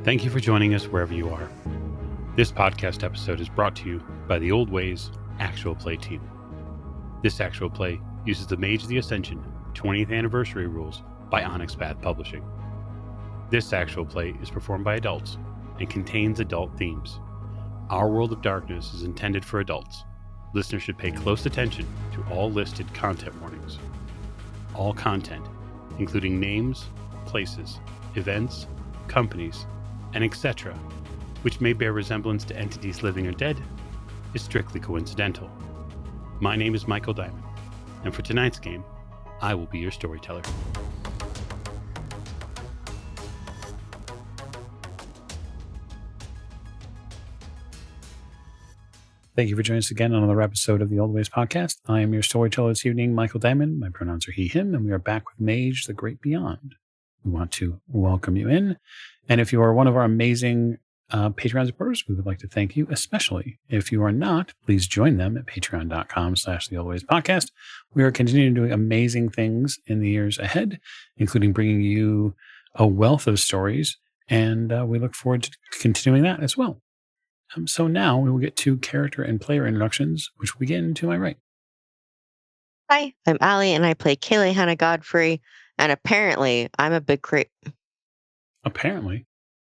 Thank you for joining us wherever you are. This podcast episode is brought to you by the Old Ways Actual Play team. This actual play uses the Mage of the Ascension 20th Anniversary rules by Onyx Path Publishing. This actual play is performed by adults and contains adult themes. Our World of Darkness is intended for adults. Listeners should pay close attention to all listed content warnings. All content, including names, places, events, companies, and etc., which may bear resemblance to entities living or dead, is strictly coincidental. My name is Michael Diamond, and for tonight's game, I will be your storyteller. Thank you for joining us again on another episode of the Old Ways Podcast. I am your storyteller this evening, Michael Diamond. My pronouns are he, him, and we are back with Mage, the Great Beyond. We want to welcome you in. And if you are one of our amazing Patreon supporters, we would like to thank you, especially. If you are not, please join them at patreon.com/theoldwayspodcast. We are continuing doing amazing things in the years ahead, including bringing you a wealth of stories, and we look forward to continuing that as well. So now we will get to character and player introductions, which will begin to my right. Hi, I'm Allie, and I play Kaylee Hannah Godfrey, and apparently I'm a big creep. Apparently?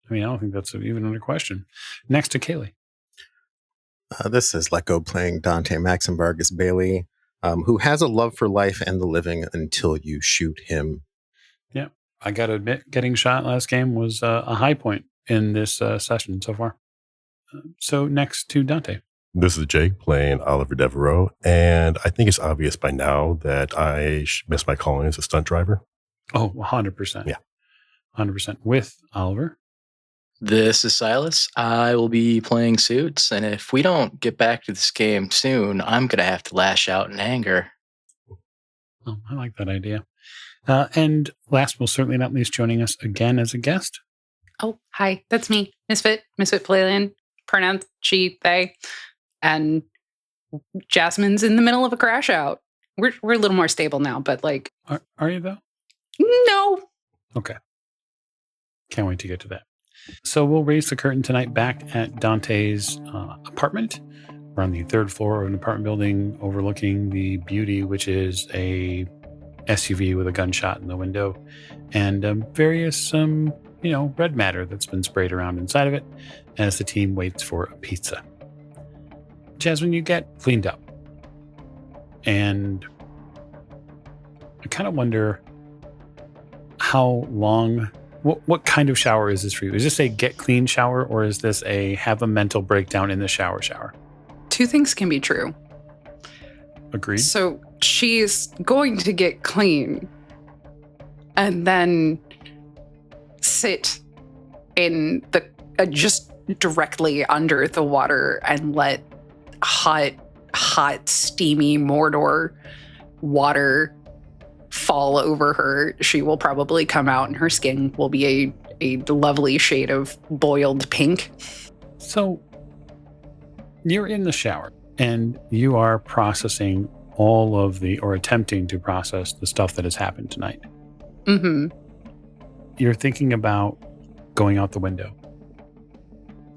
I mean, I don't think that's even under question. Next to Kaylee. This is Lecco playing Dante Maxenberg as Bailey, who has a love for life and the living until you shoot him. Yeah, I got to admit, getting shot last game was a high point in this session so far. So next to Dante. This is Jake playing Oliver Devereaux, and I think it's obvious by now that I missed my calling as a stunt driver. Oh, 100%. Yeah. 100%. With Oliver. This is Silas. I will be playing Suits, and if we don't get back to this game soon, I'm going to have to lash out in anger. Oh, I like that idea. And last but certainly not least, joining us again as a guest. Oh, hi. That's me. Misfit Playland. Pronouns she, they. And Jasmine's in the middle of a crash out. We're a little more stable now, but like... Are you though? No. Okay. Can't wait to get to that. So we'll raise the curtain tonight back at Dante's apartment. We're on the third floor of an apartment building overlooking the Beauty, which is a SUV with a gunshot in the window, and various, red matter that's been sprayed around inside of it as the team waits for a pizza. Jasmine, you get cleaned up. And I kind of wonder how long... What kind of shower is this for you? Is this a get clean shower, or is this a have a mental breakdown in the shower? Two things can be true. Agreed. So she's going to get clean and then sit in the just directly under the water and let hot, steamy Mordor water fall over her. She will probably come out and her skin will be a lovely shade of boiled pink. So you're in the shower and you are processing all of or attempting to process the stuff that has happened tonight. Mm-hmm. You're thinking about going out the window.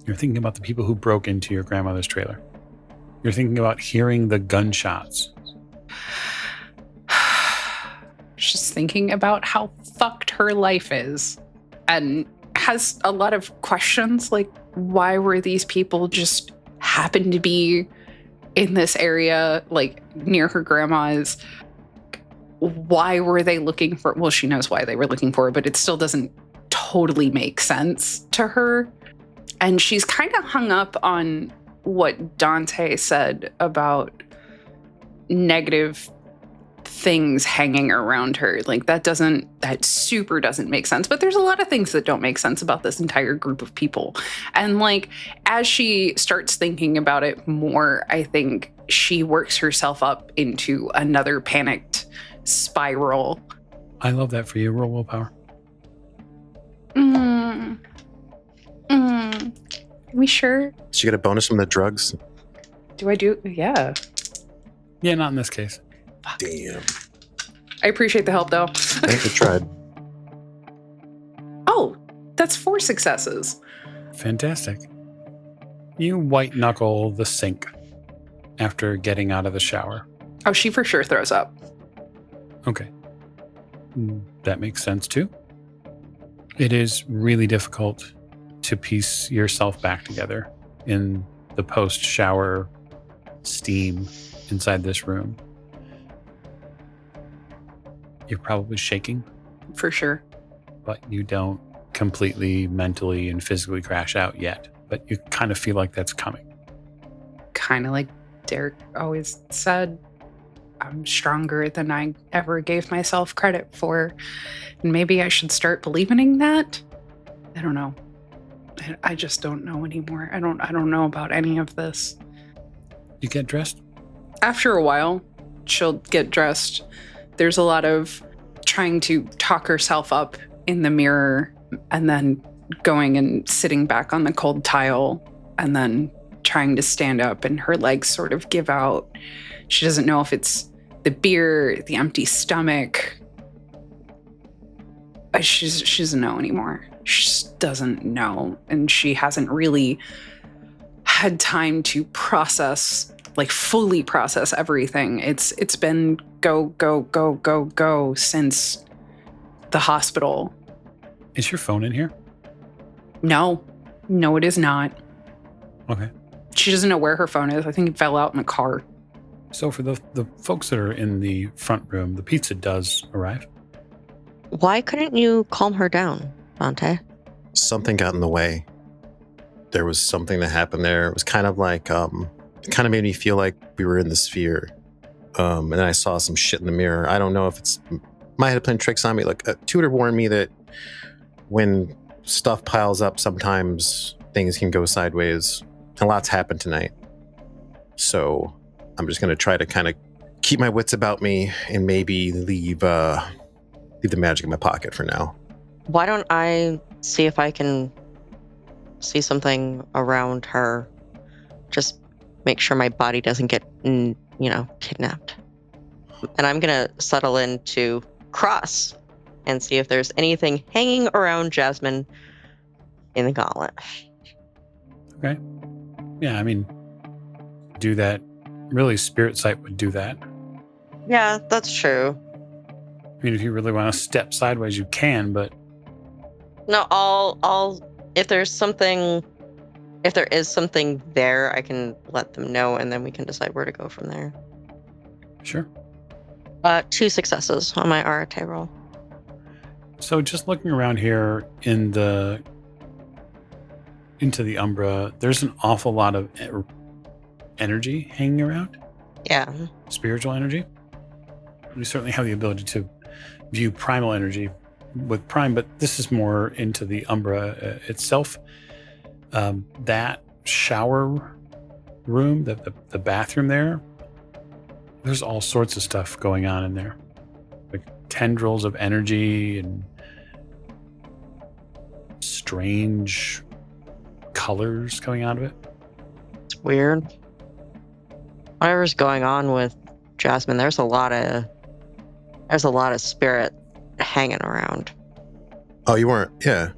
You're thinking about the people who broke into your grandmother's trailer. You're thinking about hearing the gunshots. She's thinking about how fucked her life is and has a lot of questions like, why were these people just happen to be in this area, like near her grandma's? Why were they looking for... Well, she knows why they were looking for her, but it still doesn't totally make sense to her. And she's kind of hung up on what Dante said about negative things hanging around her. Like that super doesn't make sense. But there's a lot of things that don't make sense about this entire group of people. And like, as she starts thinking about it more, I think she works herself up into another panicked spiral. I love that for you. Roll willpower. We sure? Did you get a bonus from the drugs? Do I do? Yeah. Yeah, not in this case. Fuck. Damn. I appreciate the help, though. I think I tried. Oh, That's 4 successes. Fantastic. You white knuckle the sink after getting out of the shower. Oh, she for sure throws up. Okay. That makes sense too. It is really difficult to piece yourself back together in the post-shower steam inside this room. You're probably shaking, For sure. but you don't completely mentally and physically crash out yet. But you kind of feel like that's coming. Kind of like Derek always said, I'm stronger than I ever gave myself credit for. And maybe I should start believing in that. I don't know. I just don't know anymore. I don't know about any of this. You get dressed? After a while, she'll get dressed. There's a lot of trying to talk herself up in the mirror and then going and sitting back on the cold tile and then trying to stand up, and her legs sort of give out. She doesn't know if it's the beer, the empty stomach. She doesn't know anymore. She just doesn't know. And she hasn't really had time to process, like fully process everything. It's been go since the hospital. Is your phone in here? No, it is not. Okay. She doesn't know where her phone is. I think it fell out in the car. So for the folks that are in the front room, the pizza does arrive. Why couldn't you calm her down, Dante? Something got in the way. There was something that happened there. It was kind of like, it kind of made me feel like we were in the sphere. And then I saw some shit in the mirror. I don't know if it's, might have playing tricks on me. Like a tutor warned me that when stuff piles up, sometimes things can go sideways. A lot's happened tonight. So I'm just going to try to kind of keep my wits about me and maybe leave the magic in my pocket for now. Why don't I see if I can see something around her? Just make sure my body doesn't get, kidnapped. And I'm going to settle into Cross and see if there's anything hanging around Jasmine in the gauntlet. Okay. Yeah, I mean, do that. Really, Spirit Sight would do that. Yeah, that's true. I mean, if you really want to step sideways, you can, but No, I'll if there is something there, I can let them know, and then we can decide where to go from there. sure. 2 successes on my Arate roll. So just looking around here into the Umbra, there's an awful lot of energy hanging around. Yeah. Spiritual energy. We certainly have the ability to view primal energy with Prime, but this is more into the Umbra itself. That shower room, the bathroom there's all sorts of stuff going on in there. Like tendrils of energy and strange colors coming out of it. It's weird. Whatever's going on with Jasmine, there's a lot of spirit hanging around. Oh, you weren't? Yeah.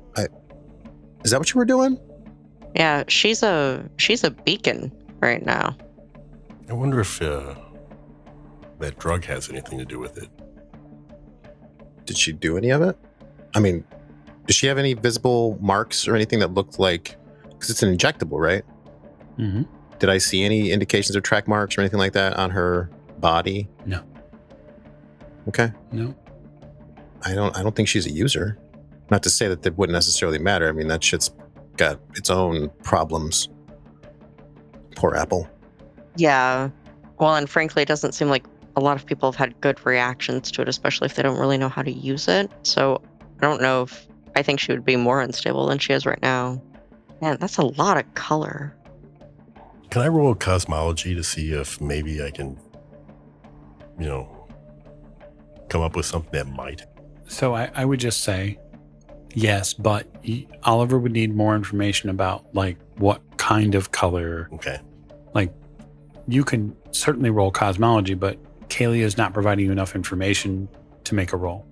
Is that what you were doing? Yeah, she's a beacon right now. I wonder if that drug has anything to do with it. Did she do any of it? I mean, does she have any visible marks or anything that looked like, because it's an injectable, right? Mm-hmm. Did I see any indications of track marks or anything like that on her body? No. Okay. No. I don't think she's a user. Not to say that wouldn't necessarily matter. I mean, that shit's got its own problems. Poor Apple. Yeah. Well, and frankly, it doesn't seem like a lot of people have had good reactions to it, especially if they don't really know how to use it. So I don't know if I think she would be more unstable than she is right now. Man, that's a lot of color. Can I roll cosmology to see if maybe I can, come up with something that might? So I would just say yes, but Oliver would need more information about like what kind of color. Okay. Like you can certainly roll cosmology, but Kaylee is not providing you enough information to make a roll.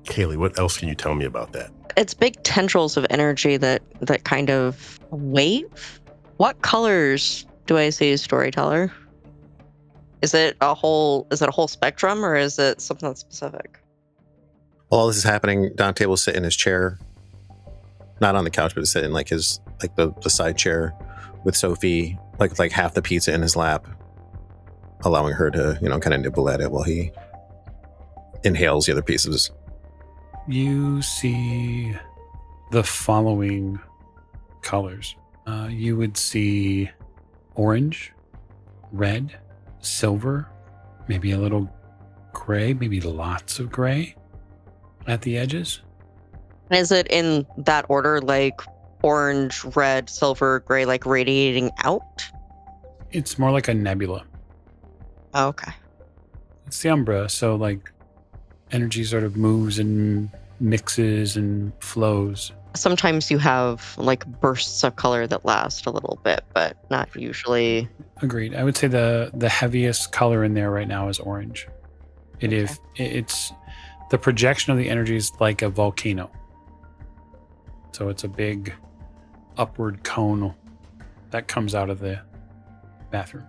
Kaylee, what else can you tell me about that? It's big tendrils of energy that kind of wave. What colors do I see, storyteller? Is it a whole spectrum, or is it something specific? While all this is happening, Dante will sit in his chair, not on the couch, but sit in like his the side chair with Sophie, like half the pizza in his lap, allowing her to kind of nibble at it while he inhales the other pieces. You see the following colors. You would see orange, red, silver, maybe a little gray, maybe lots of gray at the edges. Is it in that order, like orange, red, silver, gray, like radiating out? It's more like a nebula. Oh, okay. It's the Umbra, so like energy sort of moves and mixes and flows. Sometimes you have like bursts of color that last a little bit, but not usually. Agreed. I would say the heaviest color in there right now is orange. It's the projection of the energy is like a volcano. So it's a big upward cone that comes out of the bathroom.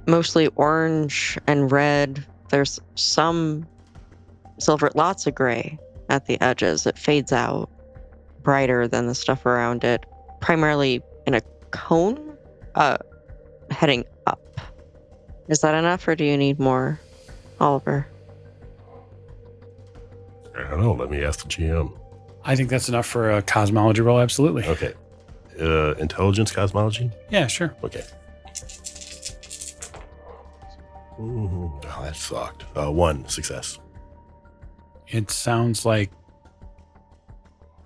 Mostly orange and red. There's some silver, lots of gray at the edges. It fades out brighter than the stuff around it, primarily in a cone heading up. Is that enough, or do you need more, Oliver? I don't know. Let me ask the GM. I think that's enough for a cosmology roll, absolutely. Okay. Intelligence cosmology? Yeah, sure. Okay. Oh, that sucked. 1 success. It sounds like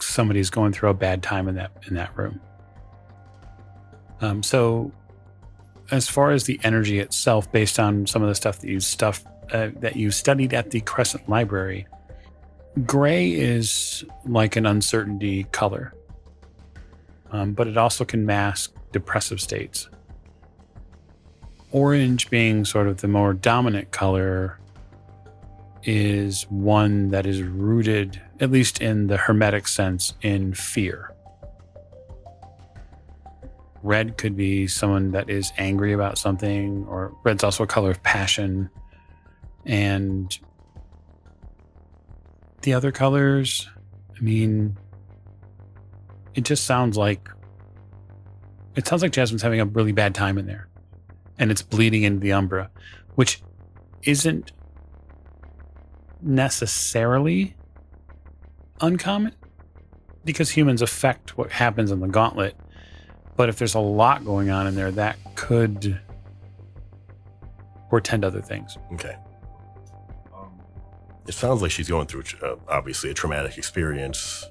somebody's going through a bad time in that room. So as far as the energy itself, based on some of the stuff that you studied at the Crescent Library, gray is like an uncertainty color, but it also can mask depressive states. Orange, being sort of the more dominant color, is one that is rooted, at least in the hermetic sense, in fear. Red could be someone that is angry about something, or red's also a color of passion. And the other colors, I mean, it just sounds like Jasmine's having a really bad time in there. And it's bleeding into the Umbra, which isn't necessarily uncommon because humans affect what happens in the gauntlet. But if there's a lot going on in there, that could portend other things. Okay. It sounds like she's going through, obviously, a traumatic experience.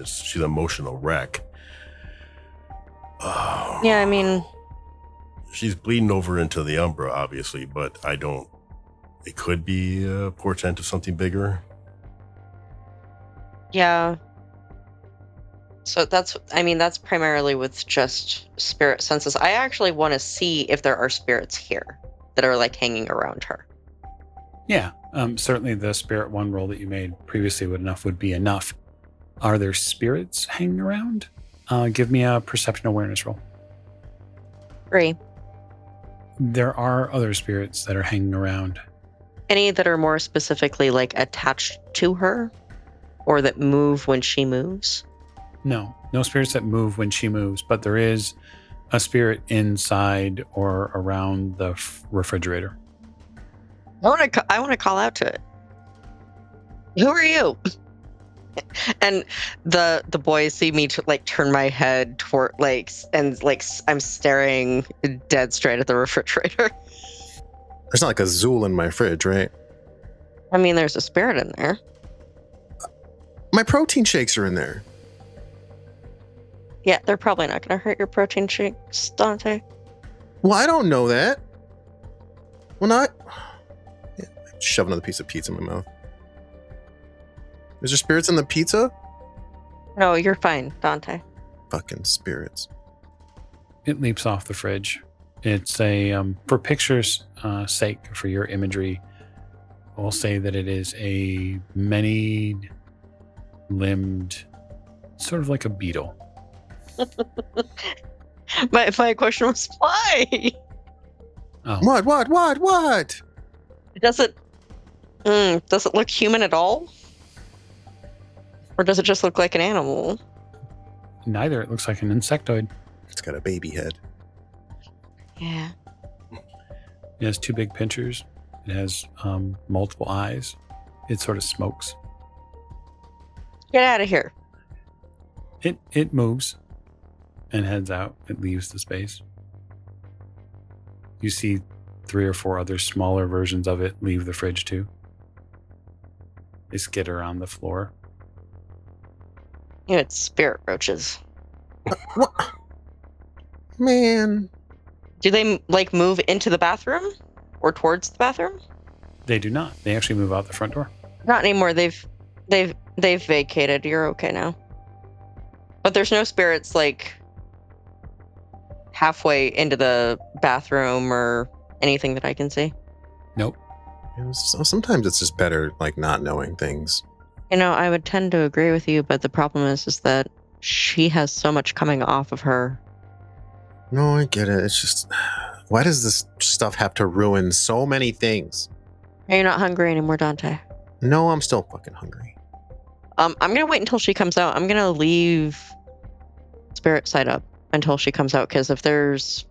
She's an emotional wreck. Yeah, I mean, she's bleeding over into the Umbra, obviously, but it could be a portent of something bigger. yeah. So that's primarily with just spirit senses. I actually want to see if there are spirits here that are like hanging around her. Yeah, certainly the spirit one roll that you made previously would be enough. Are there spirits hanging around? Give me a perception awareness roll. 3. There are other spirits that are hanging around. Any that are more specifically like attached to her or that move when she moves? No spirits that move when she moves, but there is a spirit inside or around the refrigerator. I want to call out to it. Who are you? And the boys see me turn my head toward I'm staring dead straight at the refrigerator. There's not like a Zool in my fridge, right? I mean, there's a spirit in there. My protein shakes are in there. Yeah, they're probably not going to hurt your protein shakes, Dante. Well, I don't know that. Well, not. Yeah, shove another piece of pizza in my mouth. Is there spirits in the pizza? No, you're fine, Dante. Fucking spirits. It leaps off the fridge. It's for picture's sake, for your imagery, I'll say that it is a many limbed, sort of like a beetle. My question was why? Oh, What? Does it look human at all? Or does it just look like an animal? neither. It looks like an insectoid. It's got a baby head. Yeah. It has 2 big pinchers. It has multiple eyes. It sort of smokes. Get out of here. It moves and heads out. It leaves the space. You see 3 or 4 other smaller versions of it leave the fridge too. They skitter on the floor. You know, it's spirit roaches. What? Man. Do they like move into the bathroom or towards the bathroom? They do not. They actually move out the front door. Not anymore. They've vacated. You're okay now. But there's no spirits like halfway into the bathroom or anything that I can see. Nope. Sometimes it's just better, like, not knowing things. You know, I would tend to agree with you, but the problem is that she has so much coming off of her. No, I get it. It's just, why does this stuff have to ruin so many things? Are you not hungry anymore, Dante? No, I'm still fucking hungry. I'm gonna wait until she comes out. I'm gonna leave spirit side up until she comes out, because if there's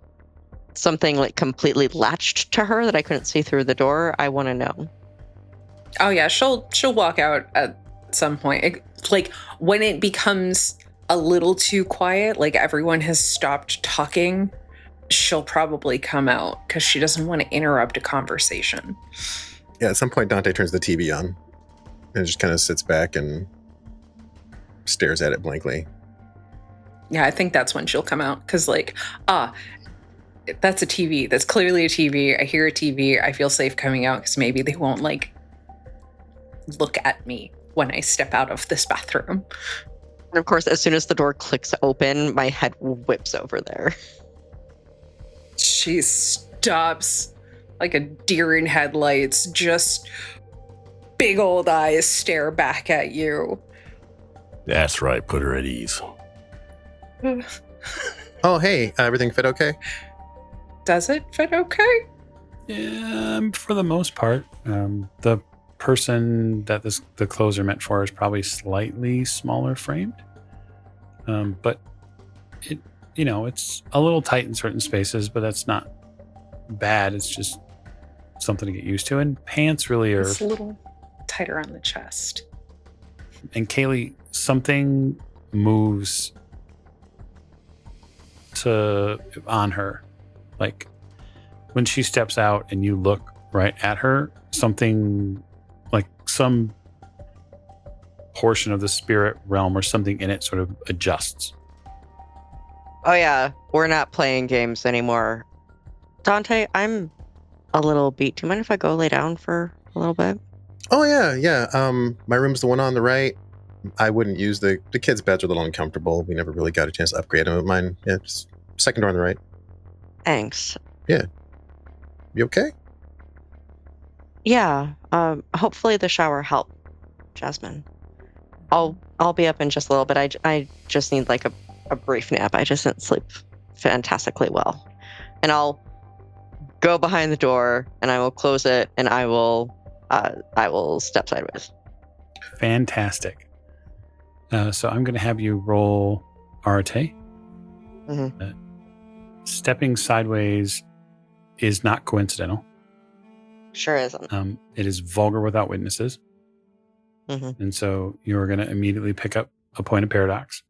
something like completely latched to her that I couldn't see through the door, I want to know. Oh yeah, she'll walk out at some point. Like when it becomes a little too quiet, like everyone has stopped talking, she'll probably come out because she doesn't want to interrupt a conversation. Yeah, at some point Dante turns the TV on and just kind of sits back and stares at it blankly. Yeah, I think that's when she'll come out because that's a TV. That's clearly a TV. I hear a TV. I feel safe coming out because maybe they won't like look at me when I step out of this bathroom. And of course, as soon as the door clicks open, my head whips over there. She stops like a deer in headlights, just big old eyes stare back at you. That's right. Put her at ease. Oh, hey, everything fit okay? Does it fit okay? For the most part. The person that the clothes are meant for is probably slightly smaller framed. But it's a little tight in certain spaces, but that's not bad. It's just something to get used to. And pants really are... It's a little tighter on the chest. And Kaylee, something moves on her. Like when she steps out and you look right at her, something like some portion of the spirit realm or something in it sort of adjusts. Oh yeah, we're not playing games anymore. Dante, I'm a little beat. Do you mind if I go lay down for a little bit? Oh, yeah. My room's the one on the right. I wouldn't use the kids' beds are a little uncomfortable. We never really got a chance to upgrade them. Mine, yeah, just second door on the right. Thanks. You okay? Yeah. Hopefully the shower helped, Jasmine. I'll be up in just a little bit. I just need like a brief nap. I just didn't sleep fantastically well. And I'll go behind the door and I will close it and I will step sideways. Fantastic. So I'm going to have you roll Arte. Mm-hmm. Stepping sideways is not coincidental. Sure isn't. It is vulgar without witnesses. Mm-hmm. And so you're going to immediately pick up a point of paradox.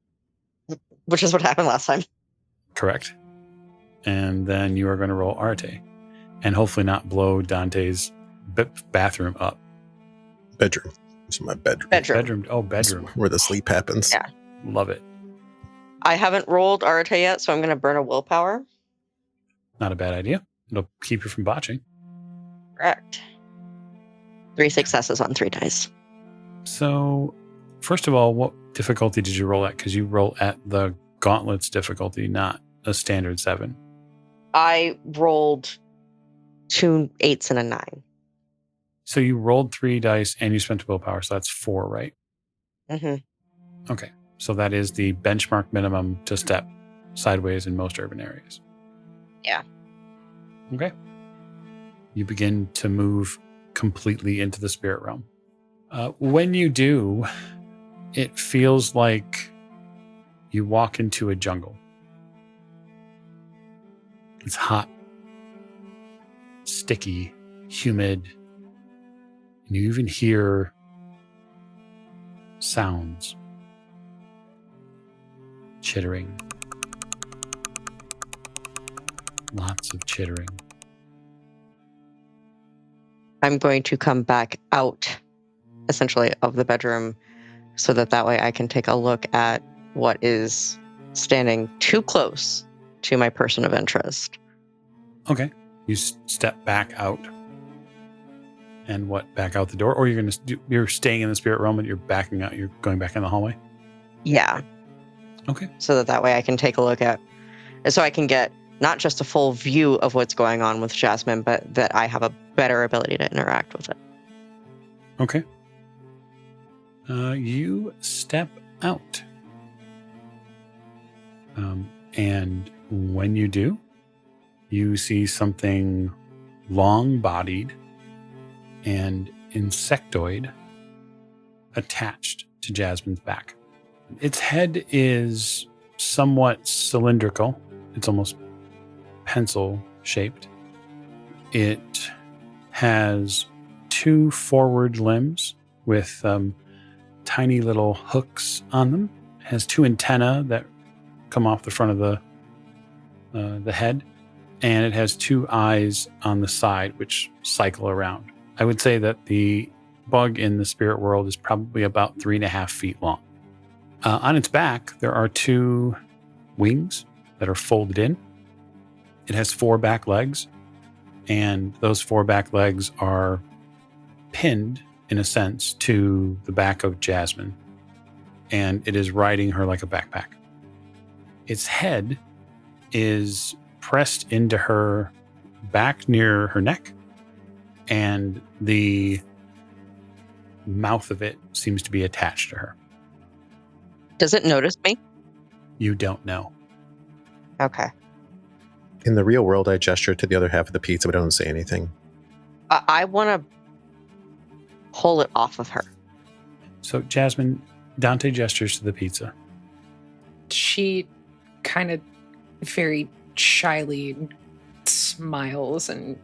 Which is what happened last time. Correct. And then you are going to roll Arte. And hopefully not blow Dante's bathroom up. Bedroom. This is my bedroom. Bedroom. Oh, bedroom. That's where the sleep happens. Yeah. Love it. I haven't rolled Arte yet, so I'm going to burn a willpower. Not a bad idea. It'll keep you from botching. Correct. 3 successes on 3 dice. So, first of all, what difficulty did you roll at? Because you roll at the Gauntlet's difficulty, not a standard 7. I rolled 2 8s and a 9. So you rolled 3 dice and you spent willpower, so that's 4, right? Mm-hmm. Okay. So that is the benchmark minimum to step sideways in most urban areas. Yeah. Okay. You begin to move completely into the spirit realm. When you do, it feels like you walk into a jungle. It's hot, sticky, humid, and you even hear sounds. Chittering. Lots of chittering. I'm going to come back out, essentially, of the bedroom so that way I can take a look at what is standing too close to my person of interest. Okay. You step back out. And what, back out the door? Or you're staying in the spirit realm and you're backing out, you're going back in the hallway? Yeah. Okay. So that way I can take a look at, so I can get not just a full view of what's going on with Jasmine, but that I have a better ability to interact with it. Okay. You step out. And when you do, you see something long-bodied and insectoid attached to Jasmine's back. Its head is somewhat cylindrical. It's almost pencil-shaped. It has 2 forward limbs with tiny little hooks on them. It has 2 antennae that come off the front of the head, and it has 2 eyes on the side which cycle around. I would say that the bug in the spirit world is probably about 3.5 feet long. On its back, there are 2 wings that are folded in. It has 4 back legs, and those 4 back legs are pinned, in a sense, to the back of Jasmine, and it is riding her like a backpack. Its head is pressed into her back near her neck, and the mouth of it seems to be attached to her. Does it notice me? You don't know. Okay. In the real world, I gesture to the other half of the pizza, but I don't say anything. I want to pull it off of her. So, Jasmine, Dante gestures to the pizza. She kind of very shyly smiles and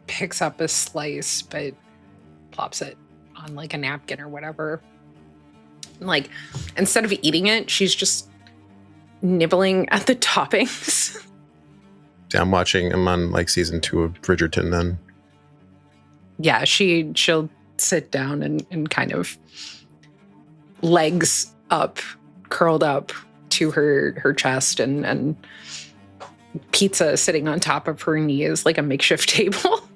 picks up a slice, but plops it on like a napkin or whatever. Like, instead of eating it, she's just nibbling at the toppings. Yeah, I'm on like season 2 of Bridgerton then. Yeah, she'll sit down and kind of legs up, curled up to her chest, and pizza sitting on top of her knees like a makeshift table,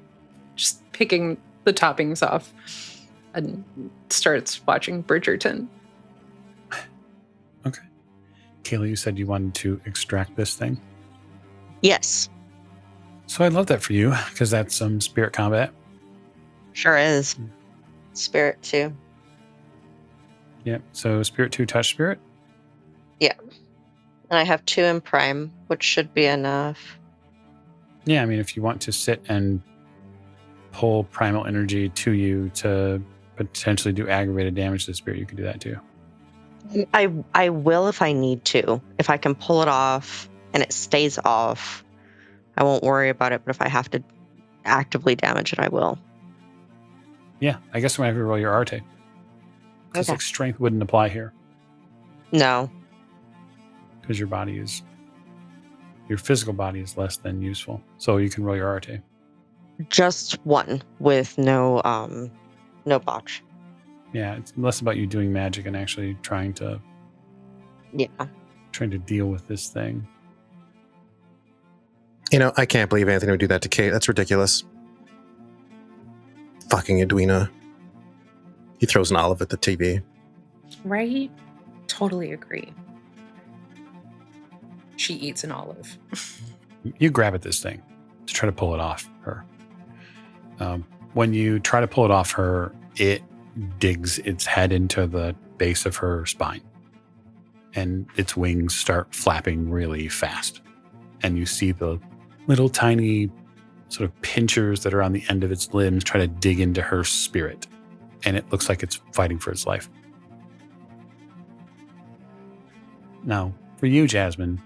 just picking the toppings off, and starts watching Bridgerton. Okay. Kayla, you said you wanted to extract this thing? Yes. So I love that for you, because that's some spirit combat. Sure is. Spirit 2. Yep. So spirit 2, touch spirit? Yeah. And I have 2 in prime, which should be enough. Yeah, I mean, if you want to sit and pull primal energy to you to potentially do aggravated damage to the spirit, you can do that too. I will if I need to. If I can pull it off and it stays off, I won't worry about it. But if I have to actively damage it, I will. Yeah, I guess I'm going to have to roll your Arte. Because Okay. like strength wouldn't apply here. No. Because your physical body is less than useful. So you can roll your Arte. Just 1 with no botch. Yeah, it's less about you doing magic and actually trying to deal with this thing. You know, I can't believe Anthony would do that to Kate. That's ridiculous. Fucking Edwina. He throws an olive at the TV. Right? Totally agree. She eats an olive. You grab at this thing to try to pull it off her. When you try to pull it off her, it digs its head into the base of her spine. And its wings start flapping really fast. And you see the little tiny sort of pinchers that are on the end of its limbs try to dig into her spirit. And it looks like it's fighting for its life. Now, for you, Jasmine,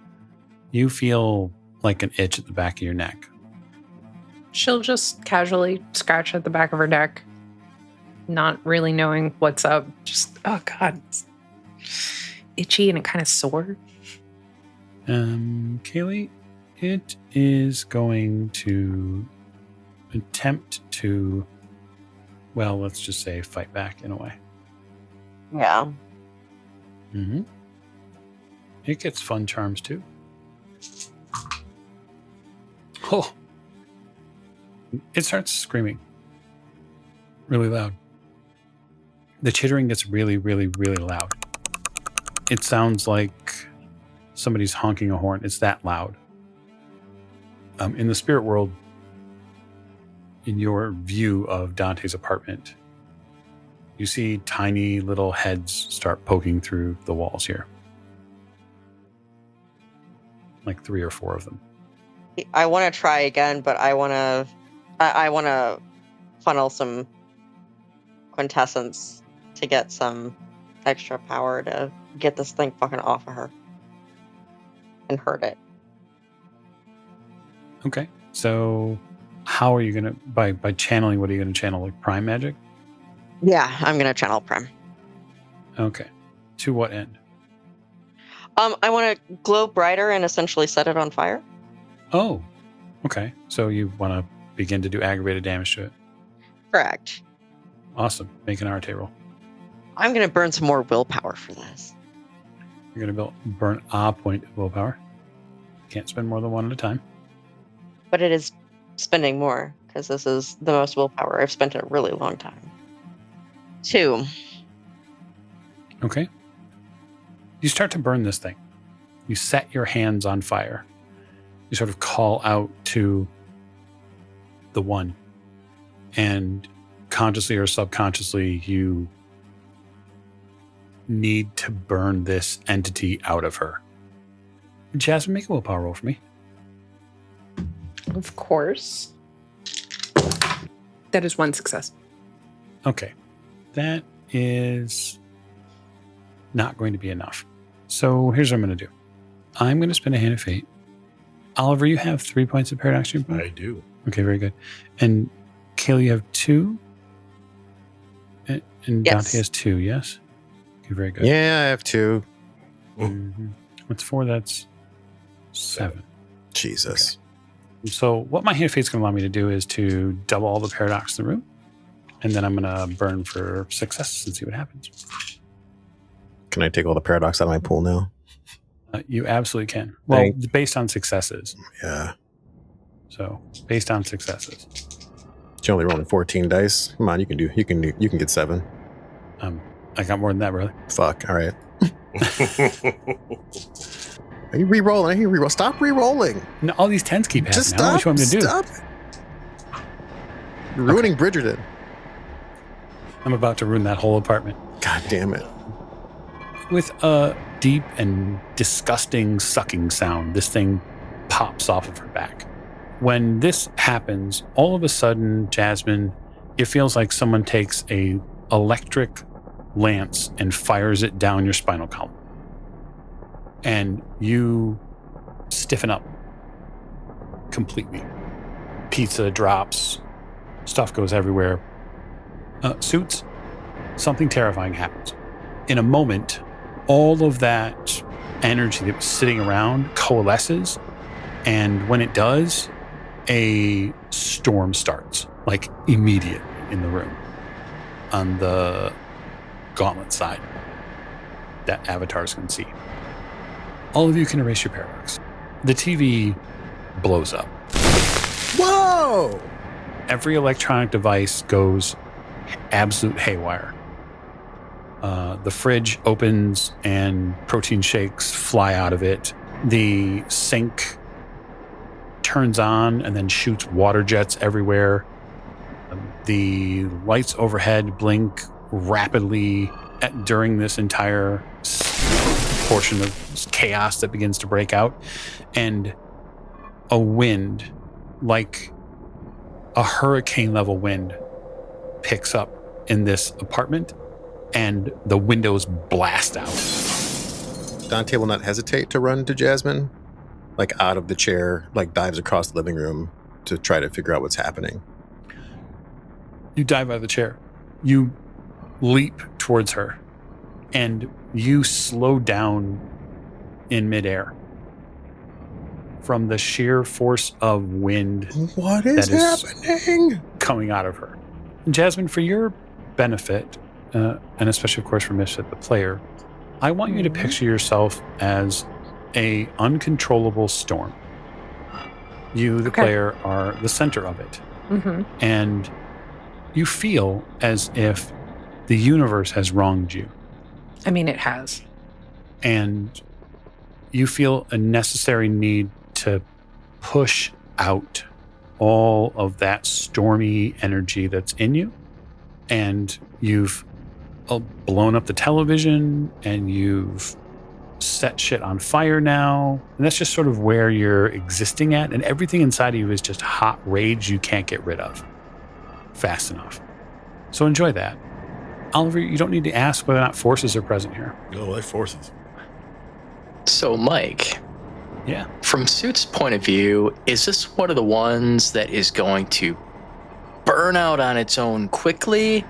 you feel like an itch at the back of your neck. She'll just casually scratch at the back of her neck, not really knowing what's up. Just, oh God, it's itchy and it kind of sore. Kaylee, it is going to attempt to, well, let's just say fight back in a way. Yeah. Mm-hmm. It gets fun charms too. Oh. It starts screaming really loud. The chittering gets really, really, really loud. It sounds like somebody's honking a horn. It's that loud. In the spirit world, in your view of Dante's apartment, you see tiny little heads start poking through the walls here. Like 3 or 4 of them. I want to try again, but I want to funnel some quintessence to get some extra power to get this thing fucking off of her and hurt it. Okay. So how are you going to, by channeling, what are you going to channel? Like prime magic? Yeah, I'm going to channel Prime. Okay. To what end? I want to glow brighter and essentially set it on fire. Oh, okay. So you want to begin to do aggravated damage to it. Correct. Awesome. Make an Arte roll. I'm going to burn some more willpower for this. You're going to burn a point of willpower. Can't spend more than 1 at a time. But it is spending more because this is the most willpower I've spent in a really long time. 2. Okay. You start to burn this thing. You set your hands on fire. You sort of call out to the one. And consciously or subconsciously, you need to burn this entity out of her. Jasmine, make a willpower roll for me. Of course. That is 1 success. Okay. That is not going to be enough. So here's what I'm going to do. I'm going to spend a hand of fate. Oliver, you have 3 points of paradox. I do. Okay, very good. And Kaylee, you have 2? And Yes. Dante has 2, yes? Okay, very good. Yeah, I have 2. Mhm. What's 4? That's 7. Jesus. Okay. So what my hand of fate's going to allow me to do is to double all the paradox in the room. And then I'm going to burn for success and see what happens. Can I take all the paradox out of my pool now? You absolutely can. Well, based on successes. Yeah. So based on successes. You're only rolling 14 dice. Come on, you can get 7. I got more than that, brother. Fuck. All right. Are you re-rolling? I hear re-roll. Stop re-rolling. No, all these 10s keep happening. Just I don't know what stop. you want me to do. Stop. You're ruining Bridgerton. I'm about to ruin that whole apartment. God damn it. With a deep and disgusting sucking sound, this thing pops off of her back. When this happens, all of a sudden, Jasmine, it feels like someone takes a electric lance and fires it down your spinal column. And you stiffen up completely. Pizza drops, stuff goes everywhere. Suits, something terrifying happens. In a moment, all of that energy that was sitting around coalesces, and when it does, a storm starts, like immediately in the room on the gauntlet side that avatars can see. All of you can erase your paradox. The TV blows up. Whoa! Every electronic device goes absolute haywire. The fridge opens and protein shakes fly out of it. The sink turns on and then shoots water jets everywhere. The lights overhead blink rapidly during this entire portion of chaos that begins to break out, and a wind, like a hurricane level wind, picks up in this apartment, and the windows blast out. Dante will not hesitate to run to Jasmine, like out of the chair, like dives across the living room to try to figure out what's happening. You dive out of the chair. You leap towards her, and you slow down in midair from the sheer force of wind. What is happening? Coming out of her. And Jasmine, for your benefit, and especially, of course, for Misfit, the player, I want you to picture yourself as a uncontrollable storm. You, the player, are the center of it. Mm-hmm. And you feel as if the universe has wronged you. I mean, it has. And you feel a necessary need to push out all of that stormy energy that's in you. And you've blown up the television, and you've set shit on fire now. And that's just sort of where you're existing at. And everything inside of you is just hot rage you can't get rid of fast enough. So enjoy that. Oliver, you don't need to ask whether or not forces are present here. No, like forces. So, Mike. Yeah. From Suit's point of view, is this one of the ones that is going to burn out on its own quickly,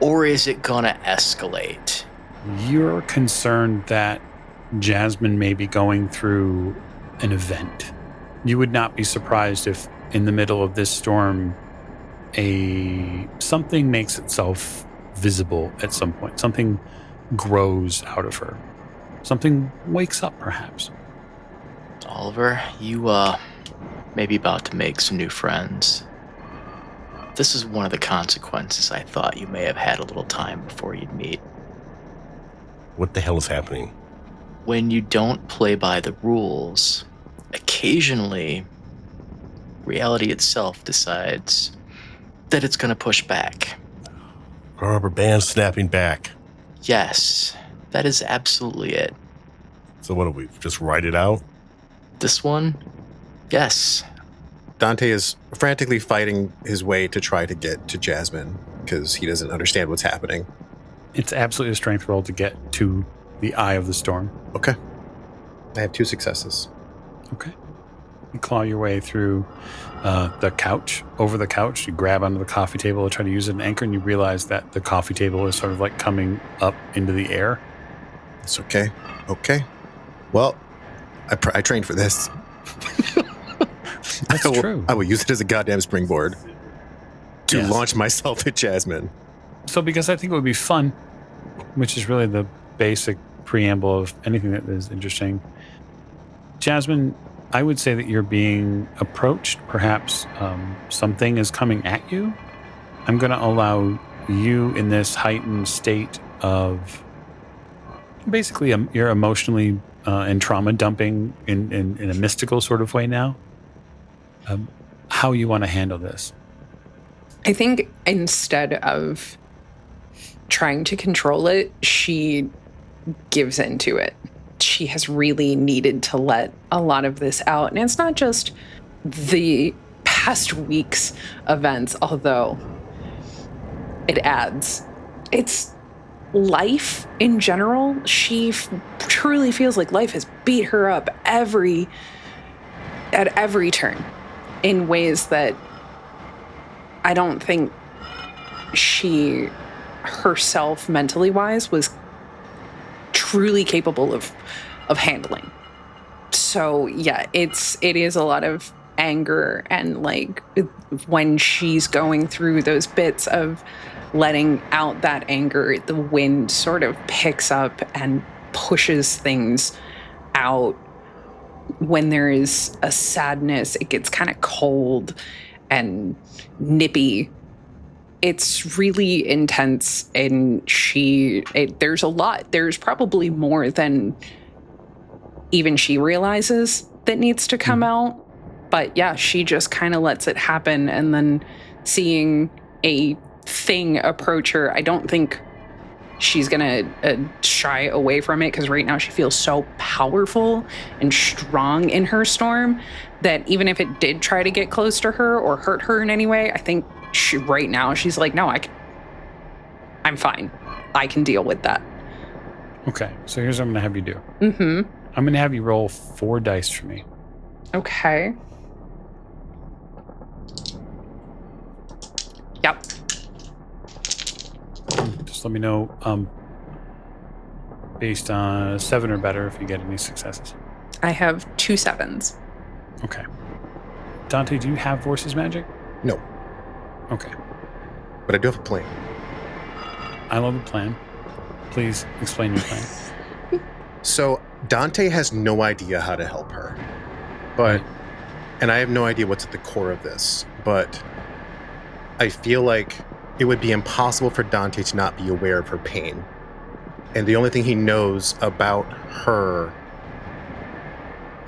or is it going to escalate? You're concerned that Jasmine may be going through an event. You would not be surprised if in the middle of this storm, something makes itself visible at some point. Something grows out of her. Something wakes up, perhaps. Oliver, you may be about to make some new friends. This is one of the consequences I thought you may have had a little time before you'd meet. What the hell is happening? When you don't play by the rules, occasionally reality itself decides that it's going to push back. Our rubber band snapping back. Yes, that is absolutely it. So what do we just write it out? This one? Yes. Dante is frantically fighting his way to try to get to Jasmine because he doesn't understand what's happening. It's absolutely a strength roll to get to the eye of the storm. Okay. I have 2 successes. Okay. You claw your way through the couch, over the couch. You grab onto the coffee table to try to use it as an anchor, and you realize that the coffee table is sort of like coming up into the air. It's okay. Okay. Well, I trained for this. That's true. I will use it as a goddamn springboard to launch myself at Jasmine. So because I think it would be fun, which is really the basic preamble of anything that is interesting. Jasmine, I would say that you're being approached. Perhaps something is coming at you. I'm going to allow you in this heightened state of basically you're emotionally and trauma dumping in a mystical sort of way now. How you want to handle this? I think instead of trying to control it, she gives into it. She has really needed to let a lot of this out. And it's not just the past week's events, although it adds. It's life in general. She truly feels like life has beat her up at every turn in ways that I don't think she herself, mentally wise, was truly capable of handling. So yeah, it is a lot of anger, and like when she's going through those bits of letting out that anger, the wind sort of picks up and pushes things out. When there is a sadness, it gets kind of cold and nippy. It's really intense, and there's a lot. There's probably more than even she realizes that needs to come out. But yeah, she just kind of lets it happen, and then seeing a thing approach her, I don't think she's gonna shy away from it because right now she feels so powerful and strong in her storm that even if it did try to get close to her or hurt her in any way, I think right now she's like, no, I'm fine. I can deal with that. Okay, so here's what I'm going to have you do. Mm-hmm. I'm going to have you roll 4 dice for me. Okay. Yep. Just let me know based on 7 or better if you get any successes. I have 2 7s. Okay. Dante, do you have Voices Magic? No, Okay. but I do have a plan. I love the plan. Please explain your plan. So Dante has no idea how to help her, but, and I have no idea what's at the core of this, but I feel like it would be impossible for Dante to not be aware of her pain. And the only thing he knows about her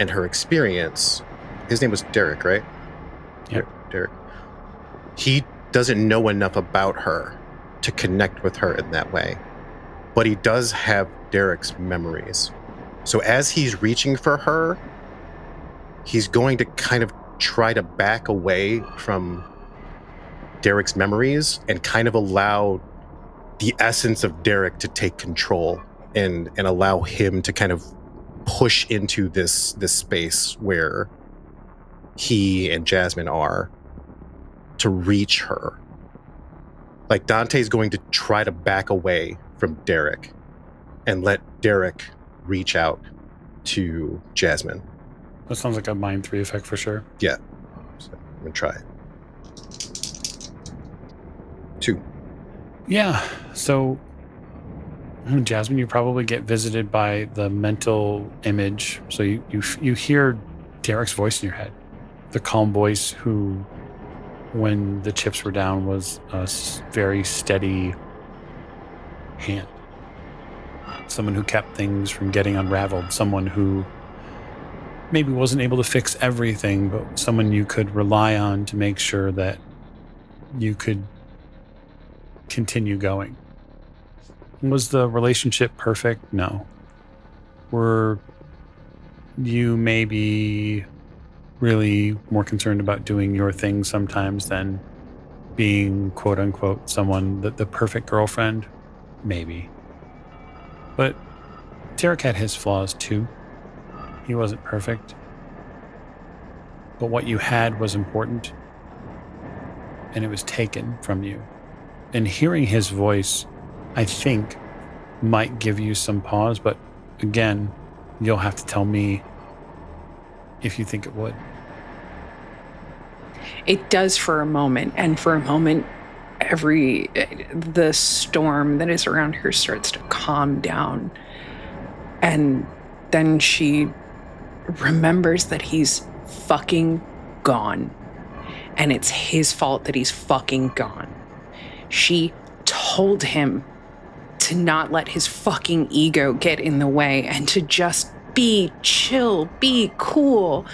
and her experience, his name was Derek, right? Yep. Derek. He doesn't know enough about her to connect with her in that way. But he does have Derek's memories. So as he's reaching for her, he's going to kind of try to back away from Derek's memories and kind of allow the essence of Derek to take control and allow him to kind of push into this space where he and Jasmine are to reach her. Like Dante's going to try to back away from Derek and let Derek reach out to Jasmine. That sounds like a Mind 3 effect for sure. Yeah. So I'm going to try it. 2. Yeah. So, Jasmine, you probably get visited by the mental image. So you hear Derek's voice in your head. The calm voice who, when the chips were down, was a very steady hand. Someone who kept things from getting unraveled. Someone who maybe wasn't able to fix everything, but someone you could rely on to make sure that you could continue going. Was the relationship perfect? No. Were you maybe really more concerned about doing your thing sometimes than being quote unquote someone the perfect girlfriend? Maybe. But Derek had his flaws too. He wasn't perfect. But what you had was important. And it was taken from you. And hearing his voice, I think, might give you some pause. But again, you'll have to tell me if you think it would. It does for a moment. And for a moment, the storm that is around her starts to calm down. And then she remembers that he's fucking gone. And it's his fault that he's fucking gone. She told him to not let his fucking ego get in the way and to just be chill, be cool.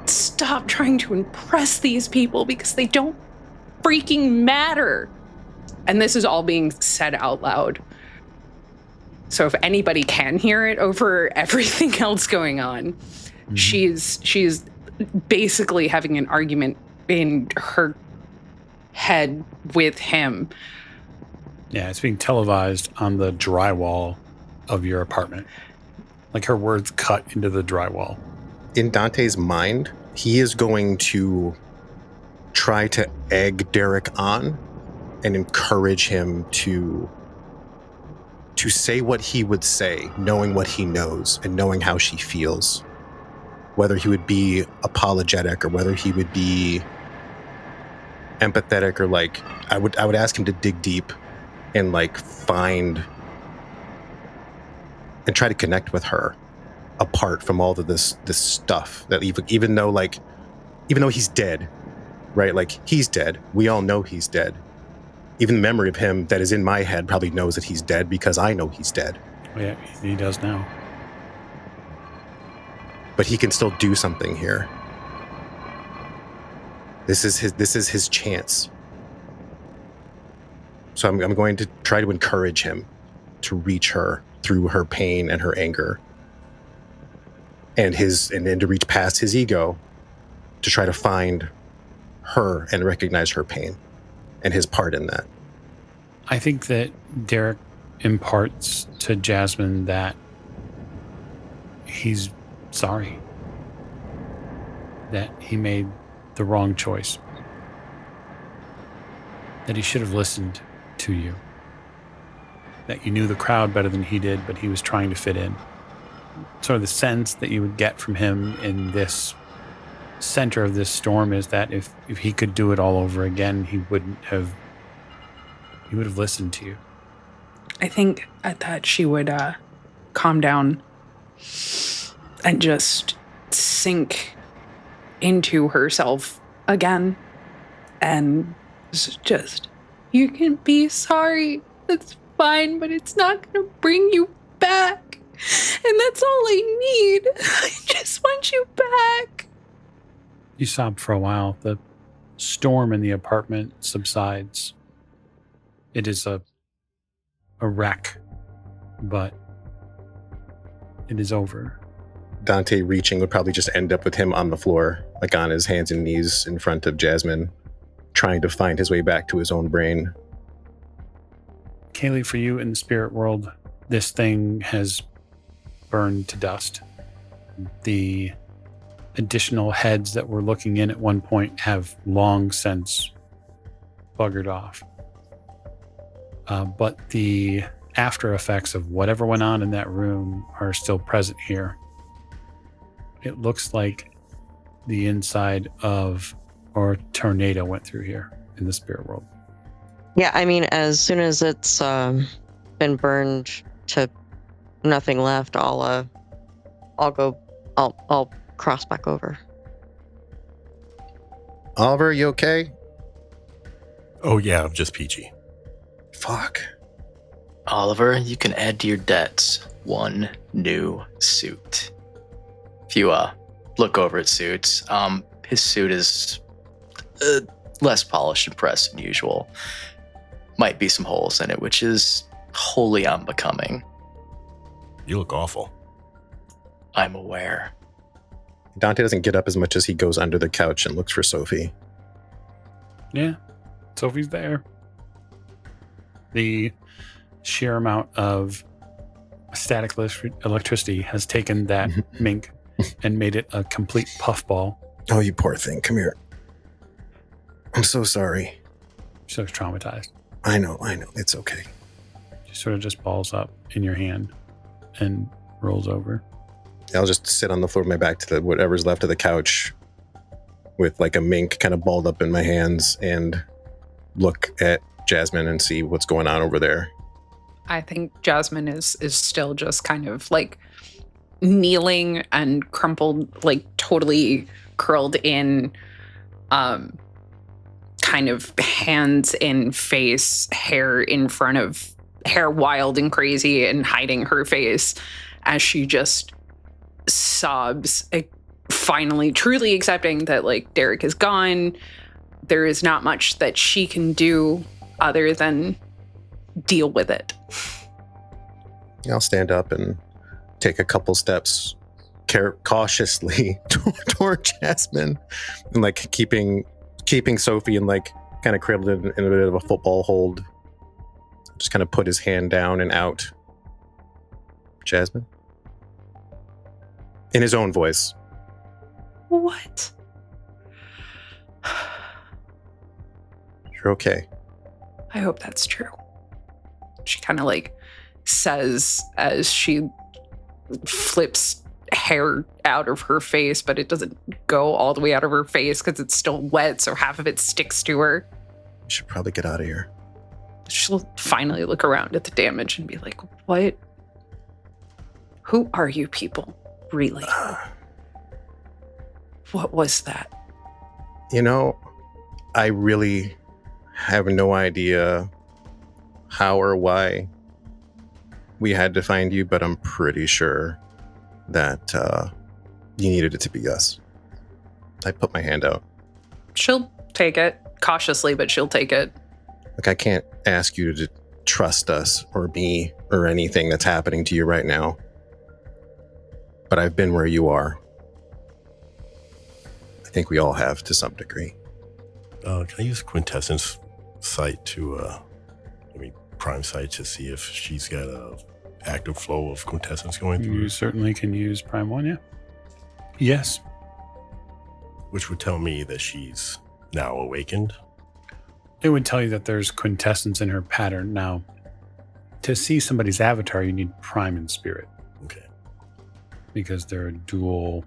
Stop trying to impress these people because they don't freaking matter. And this is all being said out loud. So if anybody can hear it over everything else going on, she's basically having an argument in her head with him. Yeah, it's being televised on the drywall of your apartment. Like her words cut into the drywall. In Dante's mind, he is going to try to egg Derek on and encourage him to say what he would say, knowing what he knows and knowing how she feels. Whether he would be apologetic or whether he would be empathetic or like, I would ask him to dig deep and like find and try to connect with her apart from all of this stuff that even though he's dead, right? Like he's dead. We all know he's dead. Even the memory of him that is in my head probably knows that he's dead because I know he's dead. Oh, yeah, he does now. But he can still do something here. This is his chance. So I'm going to try to encourage him to reach her through her pain and her anger, and then to reach past his ego to try to find her and recognize her pain and his part in that. I think that Derek imparts to Jasmine that he's sorry, that he made the wrong choice, that he should have listened to you, that you knew the crowd better than he did, but he was trying to fit in. Sort of the sense that you would get from him in this center of this storm is that if he could do it all over again, he would have listened to you. I think at that she would calm down and just sink into herself again and just, you can be sorry, that's fine, but it's not gonna bring you back, and that's all I need. I just want you back. You sob for a while. The storm in the apartment subsides. It is a wreck, but it is over. Dante reaching would probably just end up with him on the floor, like on his hands and knees in front of Jasmine, trying to find his way back to his own brain. Kaylee, for you in the spirit world, this thing has burned to dust. The additional heads that were looking in at one point have long since buggered off. But the after effects of whatever went on in that room are still present here. It looks like the inside of or a tornado went through here in the spirit world. Yeah, I mean, as soon as it's been burned to nothing left, I'll cross back over. Oliver, you okay? Oh, yeah, I'm just peachy. Fuck. Oliver, you can add to your debts 1 new suit. If you look over at Suits, his suit is less polished and pressed than usual. Might be some holes in it, which is wholly unbecoming. You look awful. I'm aware. Dante doesn't get up as much as he goes under the couch and looks for Sophie. Yeah, Sophie's there. The sheer amount of static electricity has taken that mink and made it a complete puffball. Oh, you poor thing. Come here. I'm so sorry. She's so traumatized. I know. It's okay. She sort of just balls up in your hand and rolls over. I'll just sit on the floor with my back to whatever's left of the couch with like a mink kind of balled up in my hands and look at Jasmine and see what's going on over there. I think Jasmine is still just kind of like kneeling and crumpled, like totally curled in, kind of hands in face, hair in front of, hair wild and crazy and hiding her face as she just sobs, finally truly accepting that like Derek is gone. There is not much that she can do other than deal with it. I'll stand up and take a couple steps cautiously toward Jasmine and like keeping Sophie and like kind of cradled in a bit of a football hold. Just kind of put his hand down and out. Jasmine? In his own voice. What? You're okay. I hope that's true. She kind of like says as she flips hair out of her face, but it doesn't go all the way out of her face because it's still wet, so half of it sticks to her. You should probably get out of here. She'll finally look around at the damage and be like, what? Who are you people, really? What was that? You know, I really have no idea how or why we had to find you, but I'm pretty sure that you needed it to be us. I put my hand out. She'll take it, cautiously, but she'll take it. Like, I can't ask you to trust us or me or anything that's happening to you right now. But I've been where you are. I think we all have to some degree. Can I use Quintessence sight to, Prime sight to see if she's got a active flow of Quintessence going through? You certainly can use Prime 1, yeah. Yes. Which would tell me that she's now awakened. It would tell you that there's quintessence in her pattern. Now, to see somebody's avatar, you need Prime and Spirit. Okay. Because they're a dual.